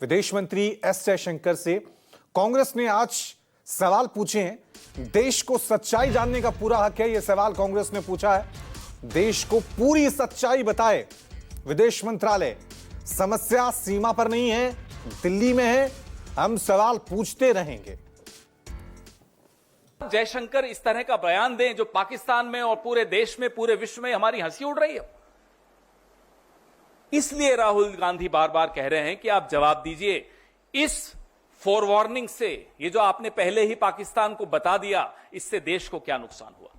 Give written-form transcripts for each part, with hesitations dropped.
विदेश मंत्री एस जयशंकर से कांग्रेस ने आज सवाल पूछे हैं। देश को सच्चाई जानने का पूरा हक है, यह सवाल कांग्रेस ने पूछा है। देश को पूरी सच्चाई बताए विदेश मंत्रालय। समस्या सीमा पर नहीं है, दिल्ली में है। हम सवाल पूछते रहेंगे। जयशंकर इस तरह का बयान दें जो पाकिस्तान में और पूरे देश में, पूरे विश्व में हमारी हंसी उड़ रही है। इसलिए राहुल गांधी बार बार कह रहे हैं कि आप जवाब दीजिए। इस फोरवार्निंग से, ये जो आपने पहले ही पाकिस्तान को बता दिया, इससे देश को क्या नुकसान हुआ,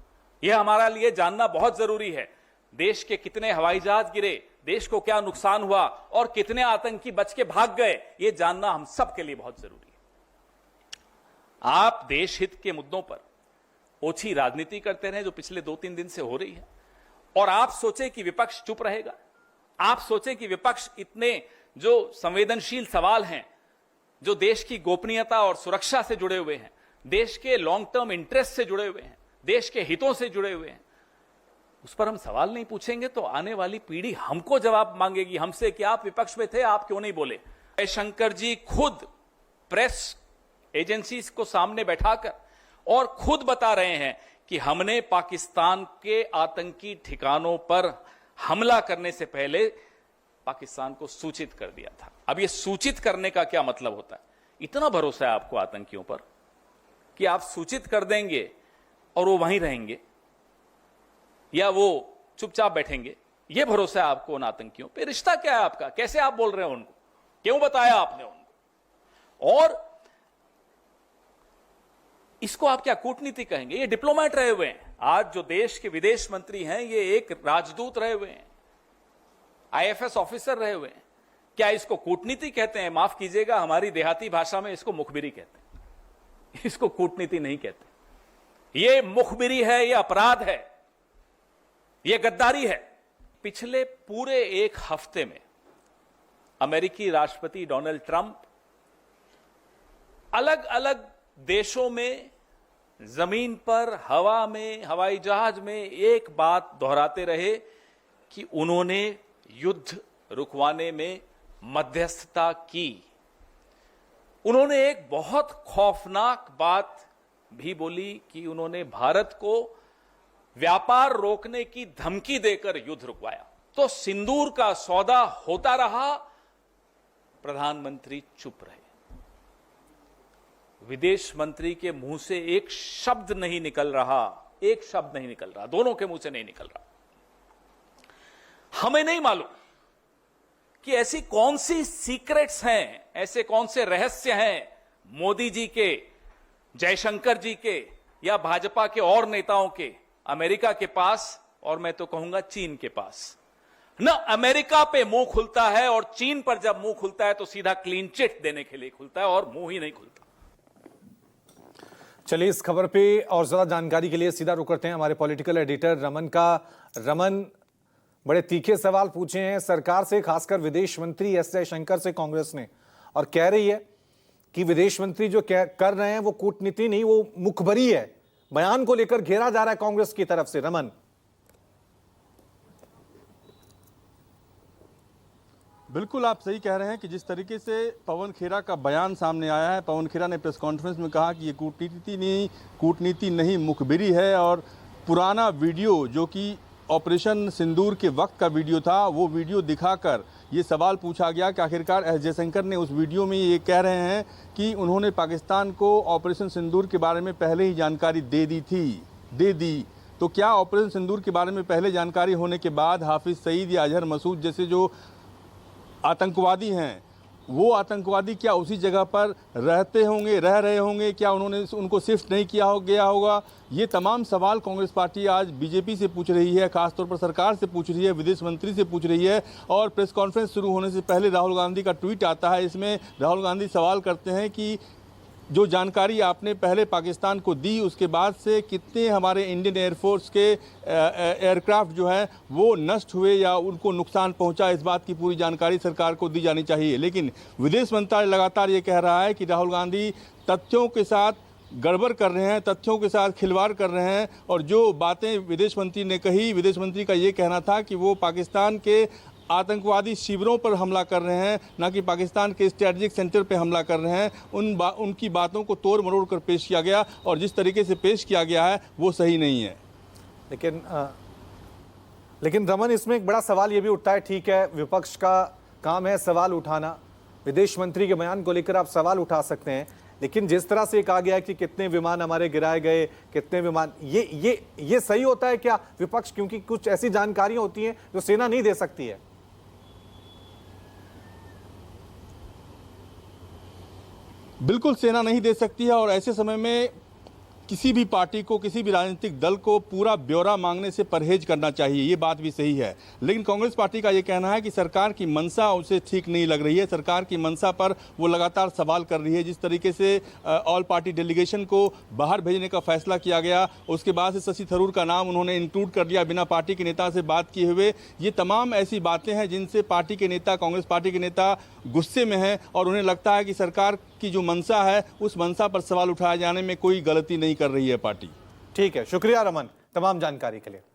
यह हमारा लिए जानना बहुत जरूरी है। देश के कितने हवाई जहाज गिरे, देश को क्या नुकसान हुआ और कितने आतंकी बच के भाग गए, यह जानना हम सबके लिए बहुत जरूरी है। आप देश हित के मुद्दों पर ओछी राजनीति करते रहे जो पिछले 2-3 दिन से हो रही है, और आप सोचे कि विपक्ष चुप रहेगा। आप सोचे कि विपक्ष इतने जो संवेदनशील सवाल हैं, जो देश की गोपनीयता और सुरक्षा से जुड़े हुए हैं, देश के लॉन्ग टर्म इंटरेस्ट से जुड़े हुए हैं, देश के हितों से जुड़े हुए हैं, उस पर हम सवाल नहीं पूछेंगे तो आने वाली पीढ़ी हमको जवाब मांगेगी हमसे कि आप विपक्ष में थे, आप क्यों नहीं बोले। जयशंकर जी खुद प्रेस एजेंसीज को सामने बैठाकर और खुद बता रहे हैं कि हमने पाकिस्तान के आतंकी ठिकानों पर हमला करने से पहले पाकिस्तान को सूचित कर दिया था। अब यह सूचित करने का क्या मतलब होता है? इतना भरोसा है आपको आतंकियों पर कि आप सूचित कर देंगे और वो वहीं रहेंगे या वो चुपचाप बैठेंगे? यह भरोसा है आपको उन आतंकियों पे? रिश्ता क्या है आपका? कैसे आप बोल रहे हैं उनको? क्यों बताया आपने उनको? और इसको आप क्या कूटनीति कहेंगे? ये डिप्लोमेट रहे हुए हैं। आज जो देश के विदेश मंत्री हैं, ये एक राजदूत रहे हुए हैं, आईएफएस ऑफिसर रहे हुए हैं। क्या इसको कूटनीति कहते हैं? माफ कीजिएगा, हमारी देहाती भाषा में इसको मुखबिरी कहते हैं, इसको कूटनीति नहीं कहते। ये मुखबिरी है, ये अपराध है, ये गद्दारी है। पिछले पूरे एक हफ्ते में अमेरिकी राष्ट्रपति डोनाल्ड ट्रंप अलग अलग देशों में, जमीन पर, हवा में, हवाई जहाज में एक बात दोहराते रहे कि उन्होंने युद्ध रुकवाने में मध्यस्थता की। उन्होंने एक बहुत खौफनाक बात भी बोली कि उन्होंने भारत को व्यापार रोकने की धमकी देकर युद्ध रुकवाया। तो सिंदूर का सौदा होता रहा, प्रधानमंत्री चुप रहे। विदेश मंत्री के मुंह से एक शब्द नहीं निकल रहा, एक शब्द नहीं निकल रहा, दोनों के मुंह से नहीं निकल रहा। हमें नहीं मालूम कि ऐसी कौन सी सीक्रेट्स हैं, ऐसे कौन से रहस्य हैं मोदी जी के, जयशंकर जी के या भाजपा के और नेताओं के अमेरिका के पास, और मैं तो कहूंगा चीन के पास। न अमेरिका पे मुंह खुलता है, और चीन पर जब मुंह खुलता है तो सीधा क्लीन चिट देने के लिए खुलता है, और मुंह ही नहीं खुलता। चलिए इस खबर पे और ज्यादा जानकारी के लिए सीधा रुक करते हैं हमारे पॉलिटिकल एडिटर रमन का। रमन, बड़े तीखे सवाल पूछे हैं सरकार से, खासकर विदेश मंत्री एस जयशंकर से कांग्रेस ने, और कह रही है कि विदेश मंत्री जो कर रहे हैं वो कूटनीति नहीं, वो मुखबरी है। बयान को लेकर घेरा जा रहा है कांग्रेस की तरफ से। रमन, बिल्कुल आप सही कह रहे हैं कि जिस तरीके से पवन खेरा का बयान सामने आया है, पवन खेरा ने प्रेस कॉन्फ्रेंस में कहा कि ये कूटनीति नहीं मुखबिरी है, और पुराना वीडियो जो कि ऑपरेशन सिंदूर के वक्त का वीडियो था, वो वीडियो दिखाकर ये सवाल पूछा गया कि आखिरकार एस जयशंकर ने उस वीडियो में ये कह रहे हैं कि उन्होंने पाकिस्तान को ऑपरेशन सिंदूर के बारे में पहले ही जानकारी दे दी। तो क्या ऑपरेशन सिंदूर के बारे में पहले जानकारी होने के बाद हाफिज सईद या अजहर मसूद जैसे जो आतंकवादी हैं, वो आतंकवादी क्या उसी जगह पर रह रहे होंगे? क्या उन्होंने उनको शिफ्ट नहीं किया गया होगा? ये तमाम सवाल कांग्रेस पार्टी आज बीजेपी से पूछ रही है, खासतौर पर सरकार से पूछ रही है, विदेश मंत्री से पूछ रही है। और प्रेस कॉन्फ्रेंस शुरू होने से पहले राहुल गांधी का ट्वीट आता है, इसमें राहुल गांधी सवाल करते हैं कि जो जानकारी आपने पहले पाकिस्तान को दी, उसके बाद से कितने हमारे इंडियन एयरफोर्स के एयरक्राफ्ट जो हैं वो नष्ट हुए या उनको नुकसान पहुंचा, इस बात की पूरी जानकारी सरकार को दी जानी चाहिए। लेकिन विदेश मंत्रालय लगातार ये कह रहा है कि राहुल गांधी तथ्यों के साथ गड़बड़ कर रहे हैं, तथ्यों के साथ खिलवाड़ कर रहे हैं। और जो बातें विदेश मंत्री ने कही, विदेश मंत्री का ये कहना था कि वो पाकिस्तान के आतंकवादी शिविरों पर हमला कर रहे हैं, ना कि पाकिस्तान के स्ट्रेटजिक सेंटर पर हमला कर रहे हैं। उनकी बातों को तोड़ मरोड़ कर पेश किया गया और जिस तरीके से पेश किया गया है वो सही नहीं है। लेकिन रमन, इसमें एक बड़ा सवाल ये भी उठता है, ठीक है विपक्ष का काम है सवाल उठाना, विदेश मंत्री के बयान को लेकर आप सवाल उठा सकते हैं, लेकिन जिस तरह से कहा गया कि कितने विमान हमारे गिराए गए, कितने विमान, ये सही होता है क्या विपक्ष? क्योंकि कुछ ऐसी जानकारियां होती हैं जो सेना नहीं दे सकती है। बिल्कुल सेना नहीं दे सकती है और ऐसे समय में किसी भी पार्टी को, किसी भी राजनीतिक दल को पूरा ब्यौरा मांगने से परहेज करना चाहिए, ये बात भी सही है। लेकिन कांग्रेस पार्टी का ये कहना है कि सरकार की मंशा उसे ठीक नहीं लग रही है, सरकार की मंशा पर वो लगातार सवाल कर रही है। जिस तरीके से ऑल पार्टी डेलीगेशन को बाहर भेजने का फैसला किया गया, उसके बाद से शशि थरूर का नाम उन्होंने इंक्लूड कर दिया बिना पार्टी के नेता से बात किए हुए, ये तमाम ऐसी बातें हैं जिनसे पार्टी के नेता, कांग्रेस पार्टी के नेता गुस्से में हैं और उन्हें लगता है कि सरकार की जो मंशा है उस मंशा पर सवाल उठाए जाने में कोई गलती नहीं कर रही है पार्टी। ठीक है, शुक्रिया रमन तमाम जानकारी के लिए।